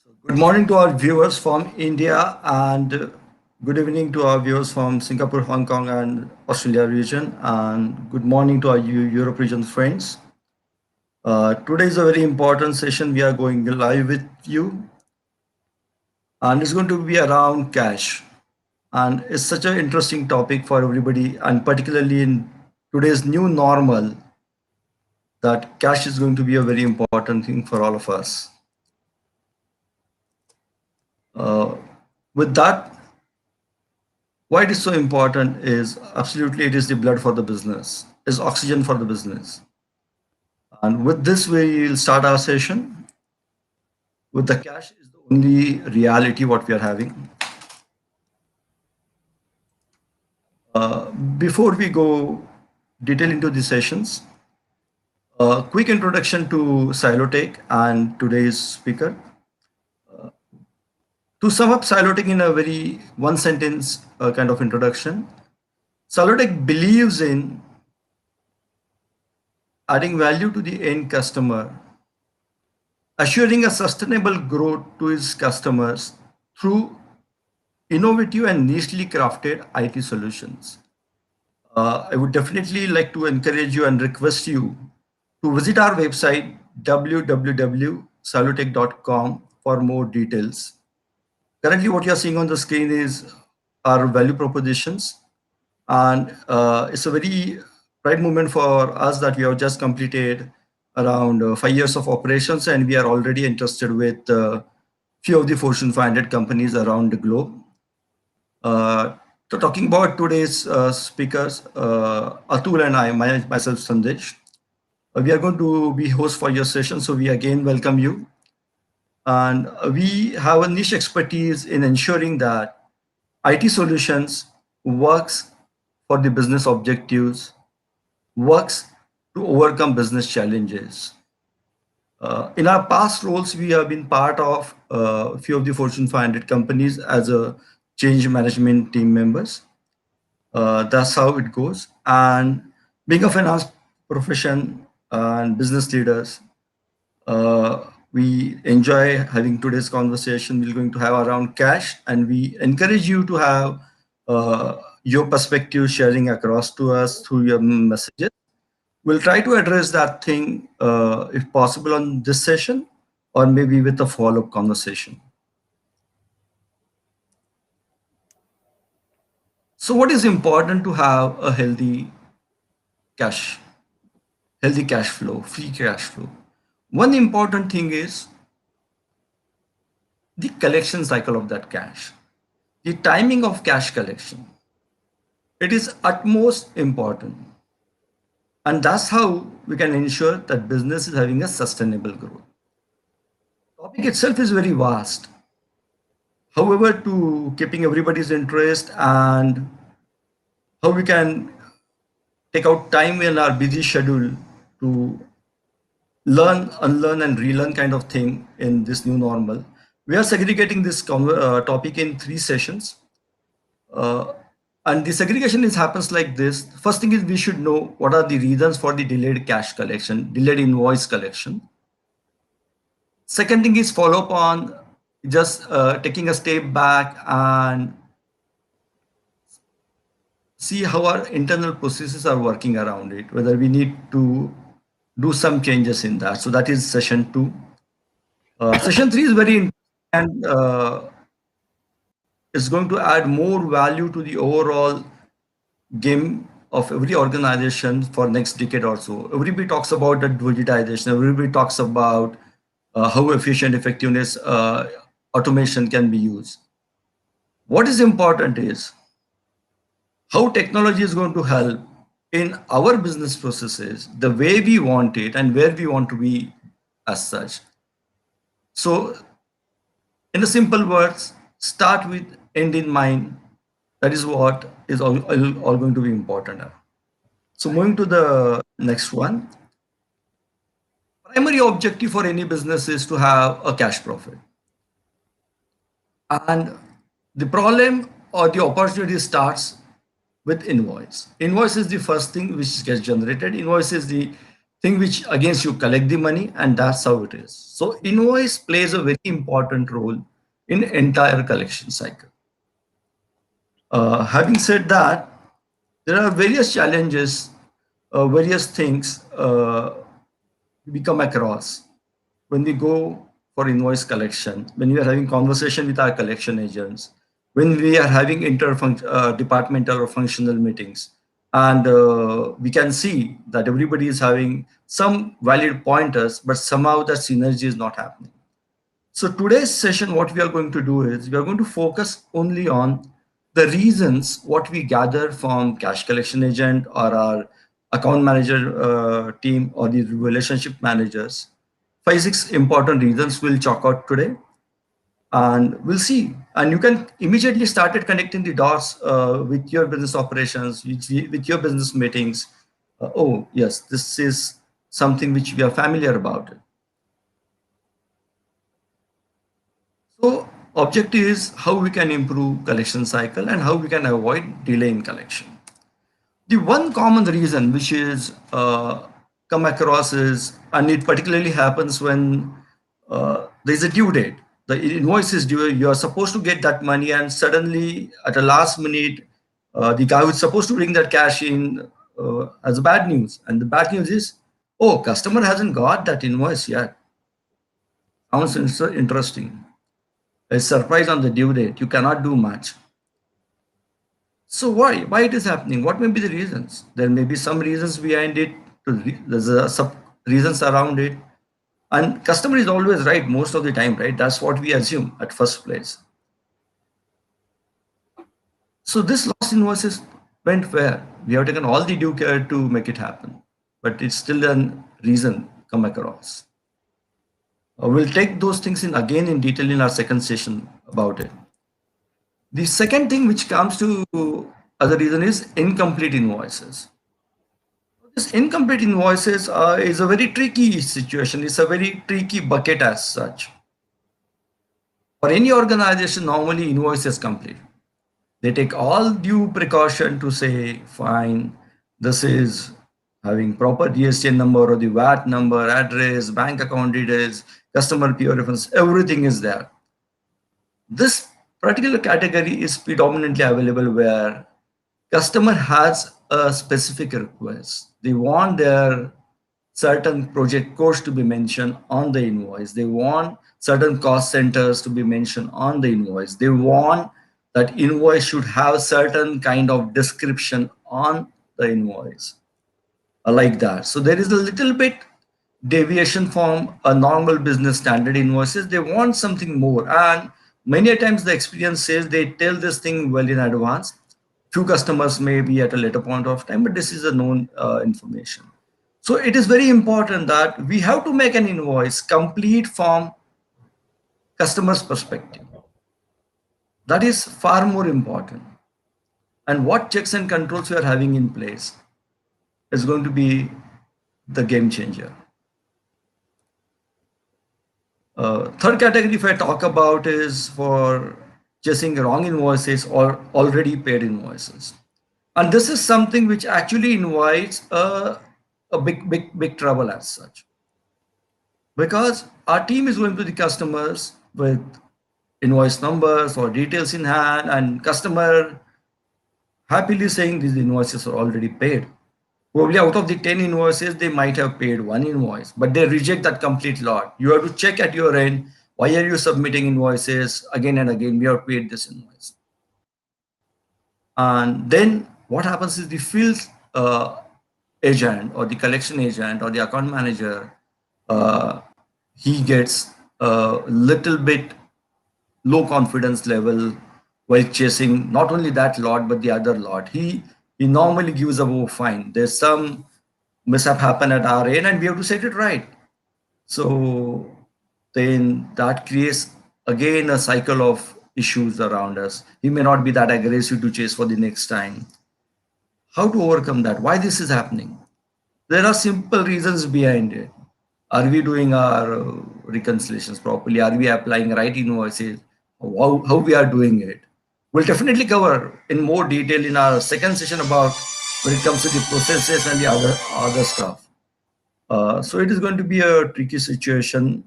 Good morning to our viewers from India and good evening to our viewers from Singapore, Hong Kong and Australia region and good morning to our Europe region friends. Today is a very important session. We are going live with you and it's going to be around cash. And it's such an interesting topic for everybody and particularly in today's new normal that cash is going to be a very important thing for all of us. Uh, with that, why it is so important is absolutely it is the blood for the business, is oxygen for the business. And with this, we will start our session. With the cash is the only reality what we are having. Before we go detail into the sessions, a quick introduction to Silotech and today's speaker. To sum up Silotech in a very one sentence kind of introduction, Silotech believes in adding value to the end customer, assuring a sustainable growth to its customers through innovative and nichely crafted IT solutions. I would definitely like to encourage you and request you to visit our website www.silotech.com for more details. Currently, what you're seeing on the screen is our value propositions, and it's a very pride moment for us that we have just completed around 5 years of operations, and we are already interested with few of the Fortune 500 companies around the globe. So talking about today's speakers, Atul and myself, Sandesh, we are going to be host for your session. So we again welcome you. And we have a niche expertise in ensuring that IT solutions works for the business objectives, works to overcome business challenges. In our past roles, we have been part of a few of the Fortune 500 companies as a change management team members. That's how it goes. And being a finance profession and business leaders, we enjoy having today's conversation. We're going to have around cash, and we encourage you to have your perspective sharing across to us through your messages. We'll try to address that thing if possible on this session or maybe with a follow-up conversation. So what is important to have a cash, healthy cash flow, free cash flow? One important thing is the collection cycle of that cash, the timing of cash collection. It is utmost important. And that's how we can ensure that business is having a sustainable growth. Topic itself is very vast. However, to keeping everybody's interest and how we can take out time in our busy schedule to learn, unlearn, and relearn kind of thing in this new normal. We are segregating this topic in 3 sessions. And the segregation happens like this. First thing is we should know what are the reasons for the delayed cash collection, delayed invoice collection. Second thing is follow up on just taking a step back and see how our internal processes are working around it, whether we need to do some changes in that. So that is session 2. Session 3 is very interesting and is going to add more value to the overall game of every organization for next decade or so. Everybody talks about the digitization. Everybody talks about how efficient effectiveness automation can be used. What is important is how technology is going to help in our business processes, the way we want it and where we want to be as such. So in a simple words, start with end in mind. That is what is all going to be important. So moving to the next one. Primary objective for any business is to have a cash profit. And the problem or the opportunity starts with invoice. Invoice is the first thing which gets generated. Invoice is the thing which against you collect the money, and that's how it is. So invoice plays a very important role in entire collection cycle. Having said that, there are various challenges, various things we come across when we go for invoice collection, when we are having conversation with our collection agents, when we are having departmental or functional meetings, and we can see that everybody is having some valid pointers, but somehow that synergy is not happening. So today's session, what we are going to do is we are going to focus only on the reasons what we gather from cash collection agent or our account manager team or the relationship managers. 5, 6 important reasons we'll chalk out today, and we'll see. And you can immediately started connecting the dots with your business operations, with your business meetings. Oh yes, this is something which we are familiar about. So objective is how we can improve collection cycle and how we can avoid delay in collection. The one common reason which is come across is, and it particularly happens when there's a due date. The invoice is due, you are supposed to get that money, and suddenly at the last minute, the guy who's supposed to bring that cash in has bad news. And the bad news is, oh, customer hasn't got that invoice yet. Sounds interesting. A surprise on the due date, you cannot do much. So why it is happening? What may be the reasons? There may be some reasons behind it. There's some reasons around it, and customer is always right most of the time, right? That's what we assume at first place. So this lost invoices went where? We have taken all the due care to make it happen, but it's still a reason come across. We'll take those things in again in detail in our second session about it. The second thing which comes to other reason is incomplete invoices. This incomplete invoices is a very tricky situation. It's a very tricky bucket as such. For any organization, normally invoice is complete. They take all due precaution to say, fine, this is having proper GST number or the VAT number, address, bank account details, customer PO reference, everything is there. This particular category is predominantly available where customer has a specific request. They want their certain project codes to be mentioned on the invoice. They want certain cost centers to be mentioned on the invoice. They want that invoice should have certain kind of description on the invoice, like that. So there is a little bit deviation from a normal business standard invoices. They want something more, and many times the experience says they tell this thing well in advance. Few customers may be at a later point of time, but this is a known information. So it is very important that we have to make an invoice complete from customer's perspective. That is far more important. And what checks and controls we are having in place is going to be the game changer. Third category, if I talk about, is for chasing wrong invoices or already paid invoices. And this is something which actually invites a big trouble as such. Because our team is going to the customers with invoice numbers or details in hand, and customer happily saying these invoices are already paid. Probably out of the 10 invoices, they might have paid 1 invoice, but they reject that complete lot. You have to check at your end, why are you submitting invoices again and again? We have paid this invoice. And then what happens is the field agent or the collection agent or the account manager, he gets a little bit low confidence level while chasing not only that lot, but the other lot. He normally gives a, oh, fine, there's some mishap happen at our end and we have to set it right. So then that creates again a cycle of issues around us. He may not be that aggressive to chase for the next time. How to overcome that? Why this is happening? There are simple reasons behind it. Are we doing our reconciliations properly? Are we applying right invoices? How we are doing it? We'll definitely cover in more detail in our second session about when it comes to the processes and the other stuff. So it is going to be a tricky situation.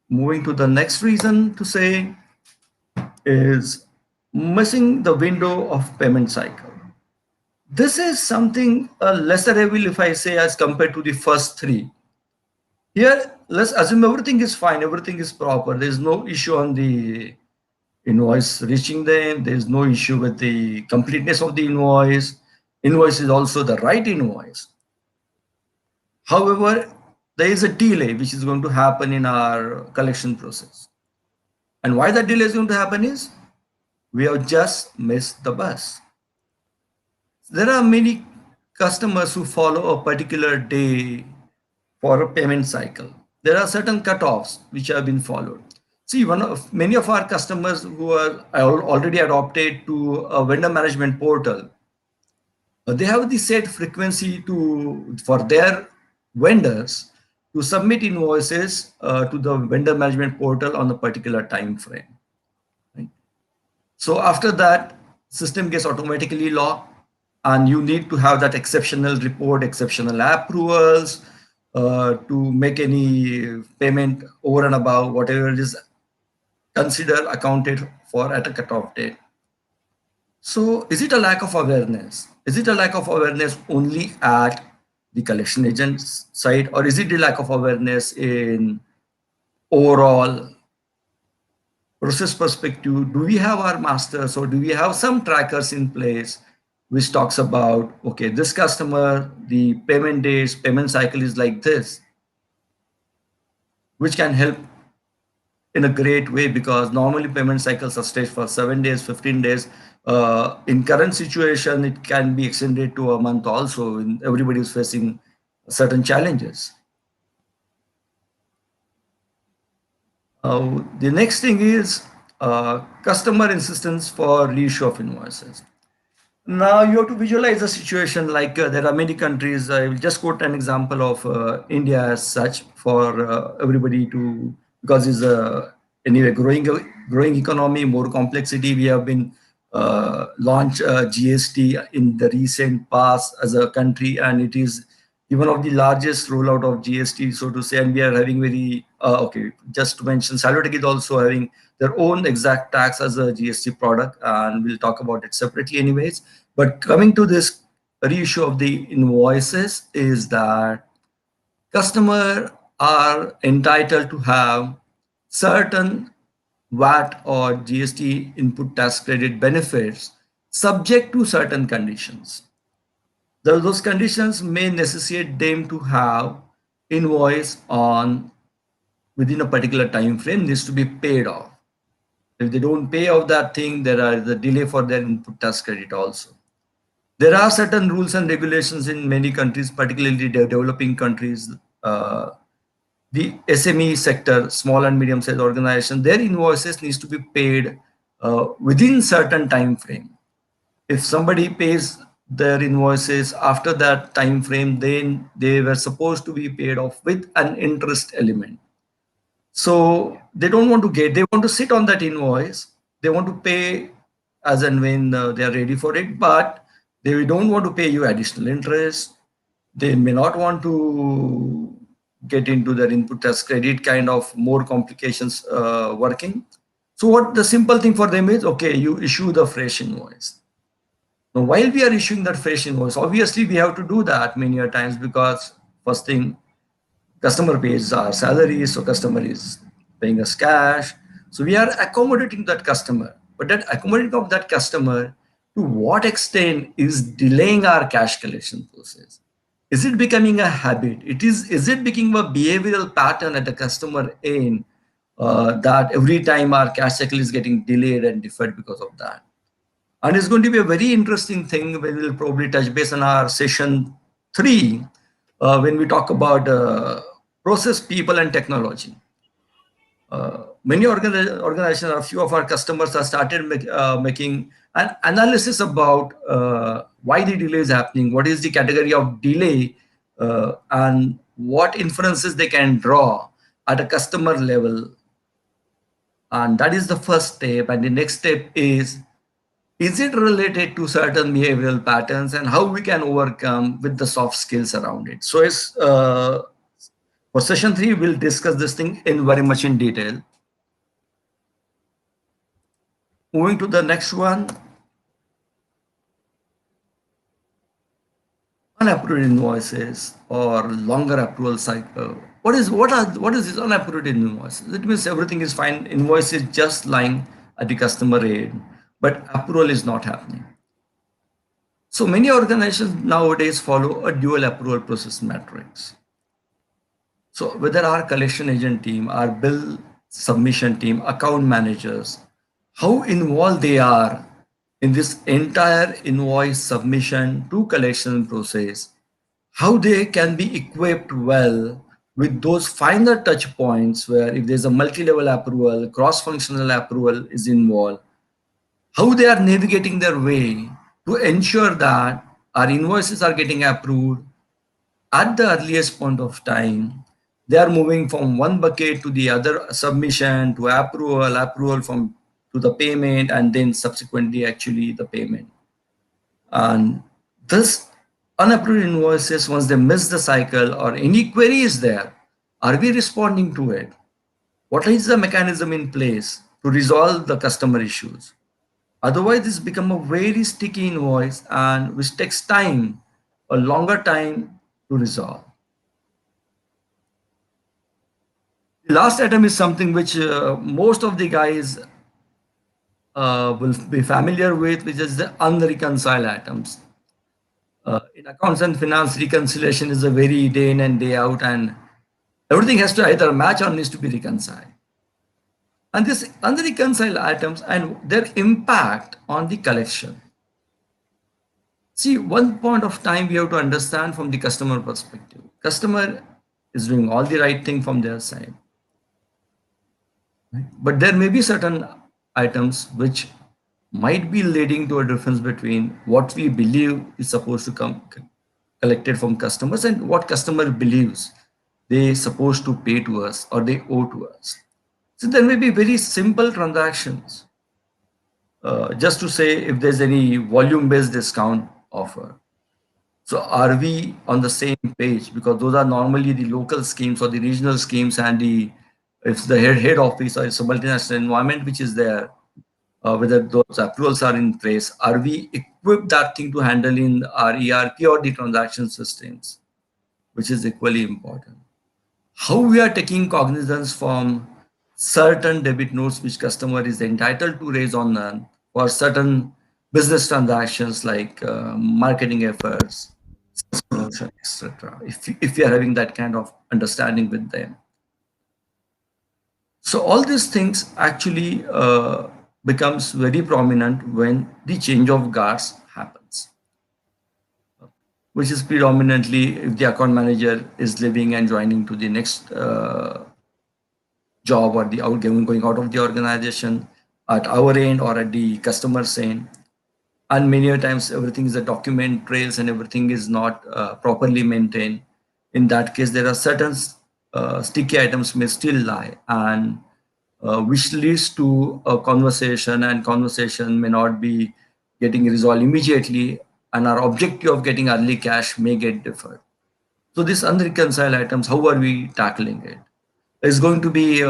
Moving to the next reason to say is missing the window of payment cycle. This is something lesser evil if I say as compared to the first three. Here, let's assume everything is fine, everything is proper. There is no issue on the invoice reaching them. There is no issue with the completeness of the invoice. Invoice is also the right invoice. However, there is a delay which is going to happen in our collection process. And why that delay is going to happen is we have just missed the bus. There are many customers who follow a particular day for a payment cycle. There are certain cutoffs which have been followed. See, many of our customers who are already adopted to a vendor management portal, they have the set frequency for their vendors to submit invoices to the vendor management portal on a particular time frame. Right? So after that, system gets automatically locked, and you need to have that exceptional report, exceptional approvals to make any payment over and above whatever it is considered accounted for at a cutoff date. So is it a lack of awareness? Is it a lack of awareness only at the collection agent's side, or is it the lack of awareness in overall process perspective? Do we have our masters, or do we have some trackers in place which talks about, okay, this customer, the payment days, payment cycle is like this, which can help in a great way, because normally payment cycles are staged for 7 days, 15 days. In current situation, it can be extended to a month also, and everybody is facing certain challenges. The next thing is customer insistence for reissue of invoices. Now you have to visualize a situation like there are many countries. I will just quote an example of India as such for everybody to, because it's anyway growing economy, more complexity. We have been launched GST in the recent past as a country, and it is one of the largest rollout of GST, so to say. And we are having very okay. Just to mention, Salvatec is also having their own exact tax as a GST product, and we'll talk about it separately anyways. But coming to this reissue of the invoices is that customers are entitled to have certain VAT or GST input tax credit benefits subject to certain conditions. Those conditions may necessitate them to have invoice on within a particular time frame, needs to be paid off. If they don't pay off that thing, there is a delay for their input tax credit also. There are certain rules and regulations in many countries, particularly developing countries. The SME sector, small and medium-sized organization, their invoices needs to be paid within certain time frame. If somebody pays their invoices after that time frame, then they were supposed to be paid off with an interest element. So they don't want to they want to sit on that invoice. They want to pay as and when they are ready for it, but they don't want to pay you additional interest. They may not want to get into their input tax credit kind of more complications working. So what the simple thing for them is, okay, you issue the fresh invoice. Now, while we are issuing that fresh invoice, obviously we have to do that many a times, because first thing, customer pays our salary, so customer is paying us cash. So we are accommodating that customer, but that accommodating of that customer, to what extent is delaying our cash collection process? Is it becoming a habit? Is it becoming a behavioral pattern at the customer end that every time our cash cycle is getting delayed and deferred because of that? And it's going to be a very interesting thing when we'll probably touch base on our session 3 when we talk about process, people, and technology. Many organizations, a few of our customers have started making an analysis about why the delay is happening, what is the category of delay, and what inferences they can draw at a customer level. And that is the first step. And the next step is is it related to certain behavioral patterns, and how we can overcome with the soft skills around it. So it's for session 3, we'll discuss this thing in very much in detail. Moving to the next one, unapproved invoices or longer approval cycle. What is this unapproved invoices? It means everything is fine. Invoice is just lying at the customer end, but approval is not happening. So many organizations nowadays follow a dual approval process matrix. So whether our collection agent team, our bill submission team, account managers, how involved they are in this entire invoice submission to collection process, how they can be equipped well with those finer touch points where if there's a multi-level approval, cross-functional approval is involved, how they are navigating their way to ensure that our invoices are getting approved at the earliest point of time. They are moving from one bucket to the other, submission to approval from to the payment, and then subsequently actually the payment. And this unapproved invoices, once they miss the cycle or any query is there, are we responding to it? What is the mechanism in place to resolve the customer issues? Otherwise, this become a very sticky invoice and which takes time, a longer time to resolve. The last item is something which most of the guys will be familiar with, which is the unreconciled items. In accounts and finance, reconciliation is a very day in and day out, and everything has to either match or needs to be reconciled. And this unreconciled items and their impact on the collection. See, one point of time we have to understand from the customer perspective. Customer is doing all the right thing from their side. Right? But there may be certain items which might be leading to a difference between what we believe is supposed to come collected from customers and what customer believes they supposed to pay to us or they owe to us. So there may be very simple transactions. Just to say if there's any volume-based discount offer. So are we on the same page? Because those are normally the local schemes or the regional schemes, and if the head office or it's a multinational environment which is there, whether those approvals are in place, are we equipped that thing to handle in our ERP or the transaction systems, which is equally important. How we are taking cognizance from certain debit notes which customer is entitled to raise on for certain business transactions like marketing efforts, promotion, etc. If you are having that kind of understanding with them. So all these things actually becomes very prominent when the change of guards happens, which is predominantly if the account manager is leaving and joining to the next job or the going out of the organization at our end or at the customer's end. And many times everything is a document trails and everything is not properly maintained. In that case, there are certain sticky items may still lie, and which leads to a conversation, and conversation may not be getting resolved immediately, and our objective of getting early cash may get deferred. So these unreconciled items, how are we tackling it? It's going to be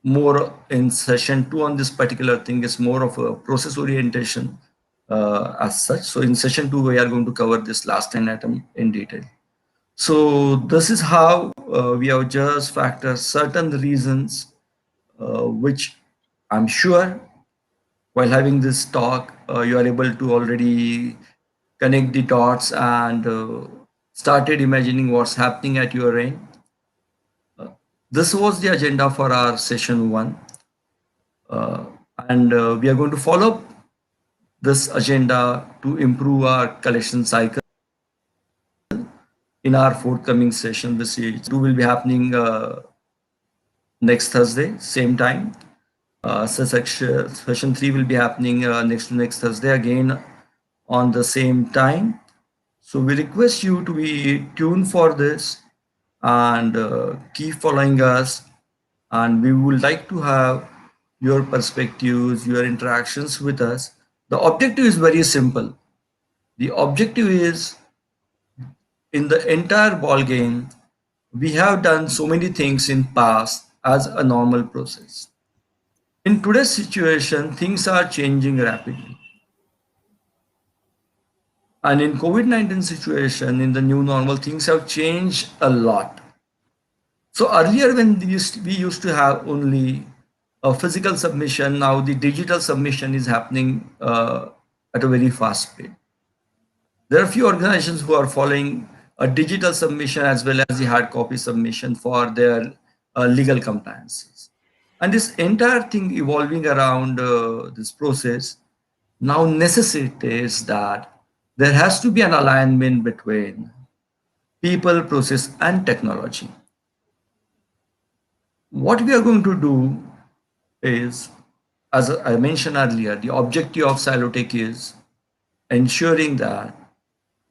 more in session 2 on this particular thing. Is more of a process orientation as such. So in session 2, we are going to cover this last 10 item in detail. So this is how we have just factored certain reasons which I'm sure while having this talk, you are able to already connect the dots and started imagining what's happening at your end. This was the agenda for our session 1. And we are going to follow this agenda to improve our collection cycle in our forthcoming session. This 2 will be happening next Thursday, same time. So session 3 will be happening next Thursday again on the same time. So we request you to be tuned for this and keep following us. And we would like to have your perspectives, your interactions with us. The objective is very simple. The objective is in the entire ball game, we have done so many things in past as a normal process. In today's situation, things are changing rapidly. And in COVID-19 situation, in the new normal, things have changed a lot. So earlier when we used to have only a physical submission, now the digital submission is happening at a very fast speed. There are a few organizations who are following a digital submission as well as the hard copy submission for their legal compliances. And this entire thing evolving around this process now necessitates that there has to be an alignment between people, process, and technology. What we are going to do is, as I mentioned earlier, the objective of Silotech is ensuring that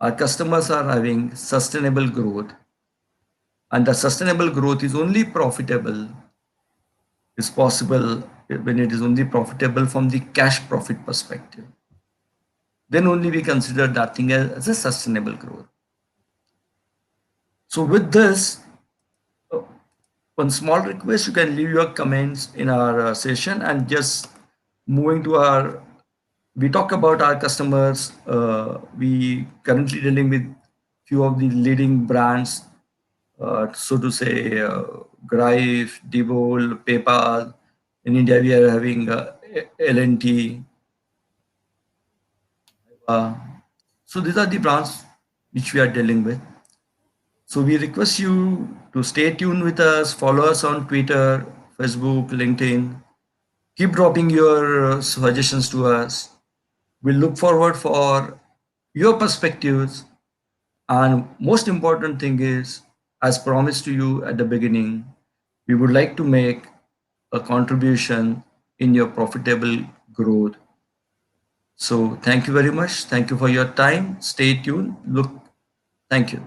our customers are having sustainable growth, and the sustainable growth is only profitable, is possible when it is only profitable from the cash profit perspective. Then only we consider that thing as a sustainable growth. So with this, one small request, you can leave your comments in our session, and just moving to our, we talk about our customers. We currently dealing with few of the leading brands, so to say, Greif, Diboll, PayPal. In India, we are having L&T. Uh, so these are the brands which we are dealing with. So we request you to stay tuned with us, follow us on Twitter, Facebook, LinkedIn. Keep dropping your suggestions to us. We look forward for your perspectives. And most important thing is, as promised to you at the beginning, we would like to make a contribution in your profitable growth. So thank you very much. Thank you for your time. Stay tuned. Look, thank you.